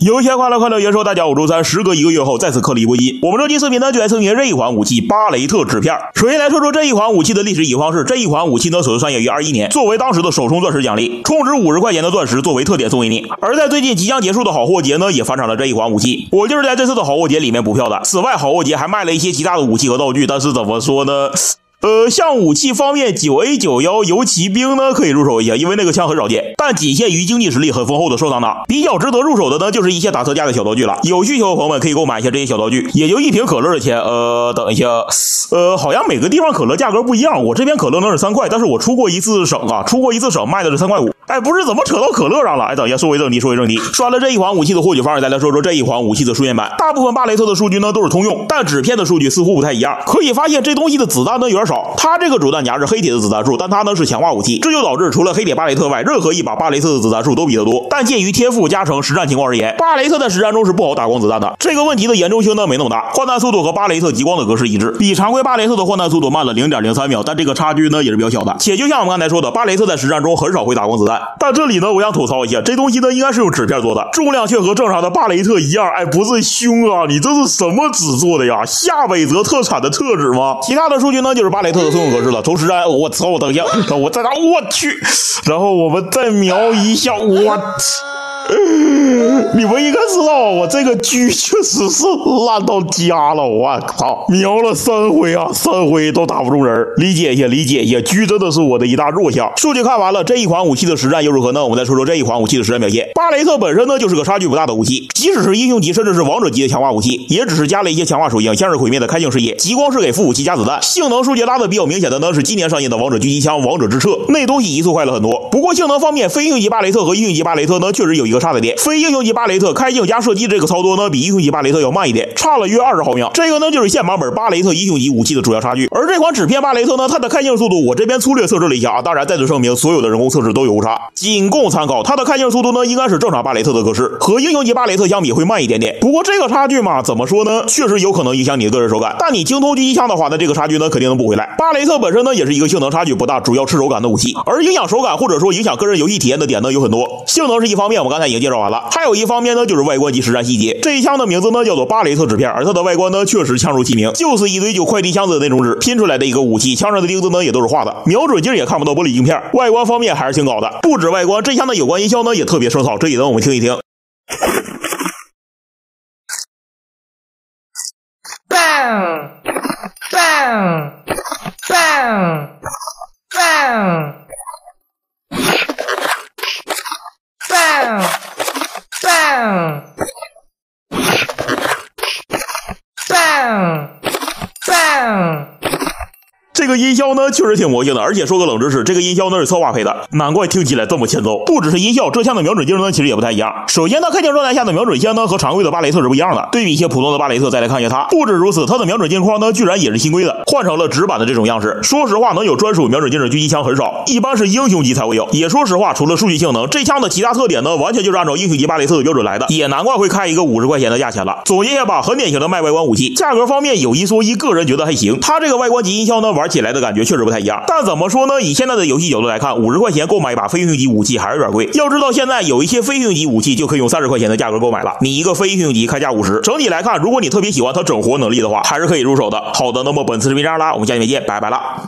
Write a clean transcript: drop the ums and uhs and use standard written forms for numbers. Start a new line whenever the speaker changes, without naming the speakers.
有钱快乐元首，大家好，周三时隔1个月后再次克里播音。我们这期视频呢就来测评这一款武器巴雷特纸片。首先来说说这一款武器的历史以及方式。这一款武器呢首次上映于21年，作为当时的首充钻石奖励，充值50块钱的钻石作为特点送给你。而在最近即将结束的好货节呢也返场了这一款武器，我就是在这次的好货节里面补票的。此外好货节还卖了一些其他的武器和道具，但是怎么说呢？像武器方面 9A91 游骑兵呢可以入手一下，因为那个枪很少见，但仅限于经济实力很丰厚的收藏党。比较值得入手的呢就是一些打特价的小道具了，有需求的朋友们可以购买一下这些小道具，也就一瓶可乐的钱。等一下，好像每个地方可乐价格不一样，我这边可乐能是3块，但是我出过一次省卖的是3块5。哎，不是，怎么扯到可乐上了？哎，等一下，说回正题。刷了这一款武器的获取方式，再来说说这一款武器的书面版。大部分巴雷特的数据呢都是通用，但纸片的数据似乎不太一样。可以发现这东西的子弹呢有点少，它这个主弹夹是黑铁的子弹数，但它呢是强化武器，这就导致除了黑铁巴雷特外，任何一把巴雷特的子弹数都比得多。但鉴于天赋加成实战情况而言，巴雷特在实战中是不好打光子弹的。这个问题的严重性呢没那么大，换弹速度和巴雷特极光的格式一致，比常规巴雷特的换弹速度慢了 0.03 秒，但这个差距呢也是比较小的。且就像我们刚才说的，巴雷特在实战中很少会打光子弹，但这里呢我想吐槽一下，这东西呢应该是用纸片做的，重量却和正常的巴雷特一样。哎，不是凶啊，你这是什么纸做的呀？夏北泽特产的特纸吗？其他的数据呢就是巴雷特的通用格式了。从实战，我操，等一下，我再拿，我去，然后我们再瞄一下，你们应该知道我这个狙确实是烂到家了，我靠，瞄了3回啊，3回都打不中人，理解一下，狙真的是我的一大弱项。数据看完了，这一款武器的实战又如何呢？我们再说说这一款武器的实战表现。巴雷特本身呢就是个差距不大的武器，即使是英雄级甚至是王者级的强化武器，也只是加了一些强化属性，像是毁灭的开镜视野，极光是给副武器加子弹。性能数据拉的比较明显的呢是今年上映的王者狙击枪王者之撤，那东西移速快了很多。不过性能方面，非英雄级巴雷特和英雄级巴雷特呢确实有一个差的点，非英雄级巴雷特开镜加射击这个操作呢比英雄级巴雷特要慢一点，差了约20毫秒。这个呢就是现版本巴雷特英雄级武器的主要差距。而这款纸片巴雷特呢，它的开镜速度我这边粗略测试了一下啊，当然在此声明所有的人工测试都有误差，仅供参考。它的开镜速度呢应该是正常巴雷特的格式，和英雄级巴雷特相比会慢一点点。不过这个差距嘛，怎么说呢，确实有可能影响你的个人手感，但你精通狙击枪的话呢，这个差距呢肯定能补回来。巴雷特本身呢也是一个性能差距不大，主要吃手感的武器，而影响手感或者说影响个人游戏体验的点呢有很多。性能是一方面，我们刚才已经介绍完了，还有一方面呢就是外观及实战细节。这一枪的名字呢叫做巴雷特纸片，而它的外观呢确实枪如其名，就是一堆就快递箱子的那种纸拼出来的一个武器，枪上的钉子呢也都是画的，瞄准镜也看不到玻璃镜片，外观方面还是挺搞的。不止外观，这枪的有关音效呢也特别声草，这里呢我们听一听。
Bang! Bang! Bang! Bang! Bang! Bang! Bang! Bang!
这个音效呢确实挺魔性的，而且说个冷知识，这个音效呢是策划配的，难怪听起来这么欠揍。不只是音效，这枪的瞄准镜呢其实也不太一样。首先它开镜状态下的瞄准线呢和常规的巴雷特是不一样的，对比一些普通的巴雷特再来看一下它。不止如此，它的瞄准镜框呢居然也是新规的，换成了直板的这种样式。说实话，能有专属瞄准镜的狙击枪很少，一般是英雄级才会有。也说实话，除了数据性能，这枪的其他特点呢完全就是按照英雄级巴雷特的标准来的，也难怪会开一个50块钱的价钱了。总结一下吧，很典型的卖外观武器，价格方面有一说一，个人觉得还行。它这个外观及音效呢玩起来的感觉确实不太一样，但怎么说呢，以现在的游戏角度来看，50块钱购买一把非英雄级武器还是有点贵。要知道现在有一些非英雄级武器就可以用30块钱的价格购买了，你一个非英雄级开价50，整体来看，如果你特别喜欢它整活能力的话，还是可以入手的。好的，那么本次视频这样啦，我们下期再见，拜拜了。